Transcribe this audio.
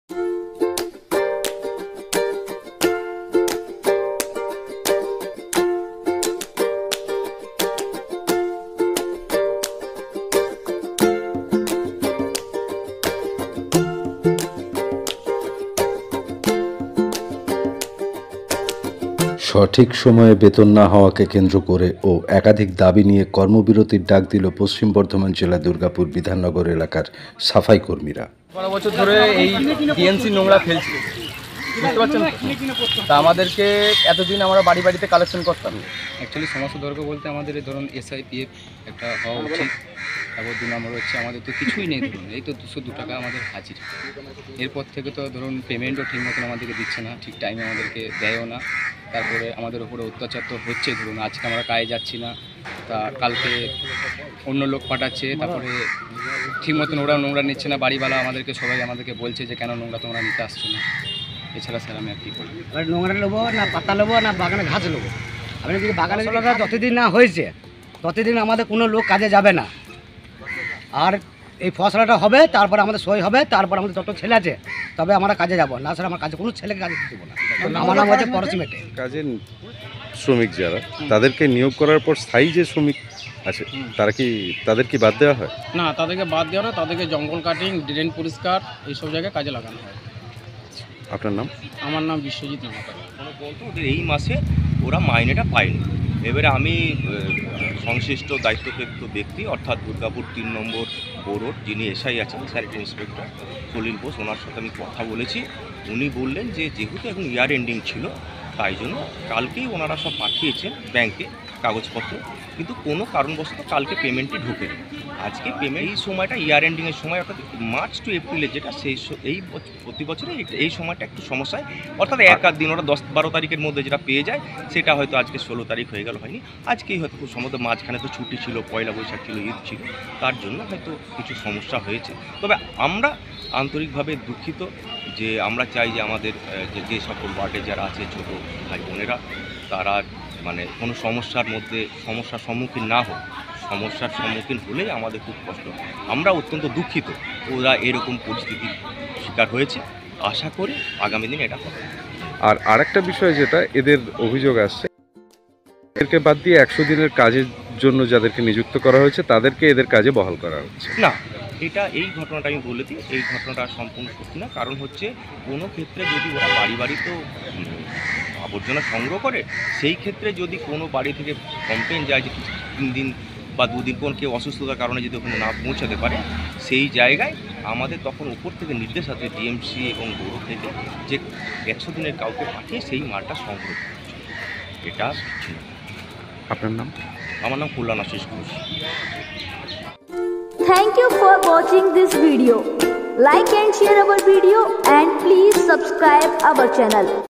সঠিক সময়ে বেতন না হওয়াকে কেন্দ্র করে ও একাধিক দাবি নিয়ে কর্মবিরতির ডাক দিল পশ্চিম বর্ধমান জেলা দুর্গাপুর বিধাননগর এলাকার সাফাই কর্মীরা। 12 বছর ধরে এই টিএমসি নোংরা ফেলছে, বুঝতে পারছেন? তা আমাদেরকে এতদিন আমরা বাড়ি বাড়িতে কালেকশন করতাম। অ্যাকচুয়ালি সমস্ত দরকার বলতে আমাদের এই ধরুন SIPF একটা হওয়া উচিত। তারপর 2 নম্বর হচ্ছে আমাদের তো কিছুই নেই, ধরুন এই তো 202 টাকা আমাদের হাজির। এরপর থেকে তো ধরুন পেমেন্টও ঠিক মতন আমাদেরকে দিচ্ছে না, ঠিক টাইমে আমাদেরকে দেয়ও না। তারপরে আমাদের উপরে অত্যাচার তো হচ্ছে, ধরুন আজকে আমরা কাজে যাচ্ছি না, তা কালকে অন্য লোক পাঠাচ্ছে, তারপরে ঠিক মতন ওরা নোংরা নিচ্ছে না। বাড়িওয়ালা আমাদেরকে সবাই আমাদেরকে বলছে যে কেন নোংরা তোমরা নিতে আসছো না। এছাড়া স্যার আমি আর কি করবো? নোংরা নেবো না পাতা নেবো না বাগানে ঘাস নেবো? আপনি যদি বাগানে যতদিন না হয়েছে ততদিন আমাদের কোনো লোক কাজে যাবে না। আর এই ফসলাটা হবে, তারপরে আমাদের সই হবে, তারপর আমাদের যত ছেলে আছে তবে আমরা কাজে যাবো না। স্যার আমার কাজে কোনো ছেলেকে কাজে দেবো না। আমার নাম হচ্ছে পরশিমেটে। কাজের শ্রমিক যারা, তাদেরকে নিয়োগ করার পর স্থায়ী যে শ্রমিক আছে তাদের কি বাদ দেওয়া হয়? না, তাদেরকে বাদ দেওয়া না, তাদেরকে জঙ্গল কাটিং, ড্রেন পরিষ্কার এইসব জায়গায় কাজে লাগানো হয়। আপনার নাম? আমার নাম বিশ্বজিৎ নামা। বলতো ওদের এই মাসে ওরা মাইনেটা পায়নি। এবারে আমি সংশ্লিষ্ট দায়িত্বপ্রাপ্ত ব্যক্তি অর্থাৎ দুর্গাপুর 3 নম্বর বোরোর যিনি SI আছেন স্যানিটারি ইন্সপেক্টর সলিল বোস, ওনার সাথে আমি কথা বলেছি। উনি বললেন যে যেহেতু এখন ইয়ার এন্ডিং ছিল তাই জন্য কালকেই ওনারা সব পাঠিয়েছেন ব্যাংকে কাগজপত্র, কিন্তু কোনো কারণবশত কালকে পেমেন্টটি ঢোকেনি। আজকে পেমেন্ট এই সময়টা ইয়ার এন্ডিংয়ের সময়, অর্থাৎ মার্চ টু এপ্রিলের যেটা এই প্রতি বছরে এই সময়টা একটু সমস্যায়, অর্থাৎ এক আধ দিন ওরা 10-12 তারিখের মধ্যে যেটা পেয়ে যায় সেটা হয়তো আজকে 16 তারিখ হয়ে গেল, হয়নি। আজকেই হয়তো খুব সম্ভবত মাঝখানে তো ছুটি ছিল, পয়লা বৈশাখ ছিল, ঈদ ছিল, তার জন্য হয়তো কিছু সমস্যা হয়েছে। তবে আমরা আন্তরিকভাবে দুঃখিত যে আমরা চাই যে আমাদের যে সকল ওয়ার্ডে যারা আছে ছোট ভাই বোনেরা তারা মানে কোনো সমস্যার সম্মুখীন না হোক। সমস্যার সম্মুখীন হলেই আমাদের খুব কষ্ট। আমরা অত্যন্ত দুঃখিত ওরা এরকম পরিস্থিতির শিকার হয়েছে। আশা করি আগামী দিনে এটা হবে। আর আরেকটা বিষয় যেটা এদের অভিযোগ আসছে, এদেরকে বাদ দিয়ে 100 দিনের কাজের জন্য যাদেরকে নিযুক্ত করা হয়েছে তাদেরকে এদের কাজে বহাল করা হচ্ছে না। এই ঘটনাটা আমি বলে দিই, এই ঘটনাটা সম্পূর্ণ সত্যি না। কারণ হচ্ছে কোনো ক্ষেত্রে যদি ওরা বাড়ি তো আবর্জনা সংগ্রহ করে, সেই ক্ষেত্রে যদি কোনো বাড়ি থেকে কমপ্লেন যায় যে 3 দিন বা 2 দিন কোন কেউ অসুস্থতার কারণে যদি ওখানে না পৌঁছাতে পারে, সেই জায়গায় আমাদের তখন উপর থেকে নির্দেশ আছে DMC এবং বোরো থেকে যে 100 দিনের কাউকে পাঠিয়ে সেই মালটা সংগ্রহ করছে। এটা কিছু না। আপনার নাম? আমার নাম কল্যাণ Ashis Ghosh. Thank you for watching this video. Like and share our video and please subscribe our channel.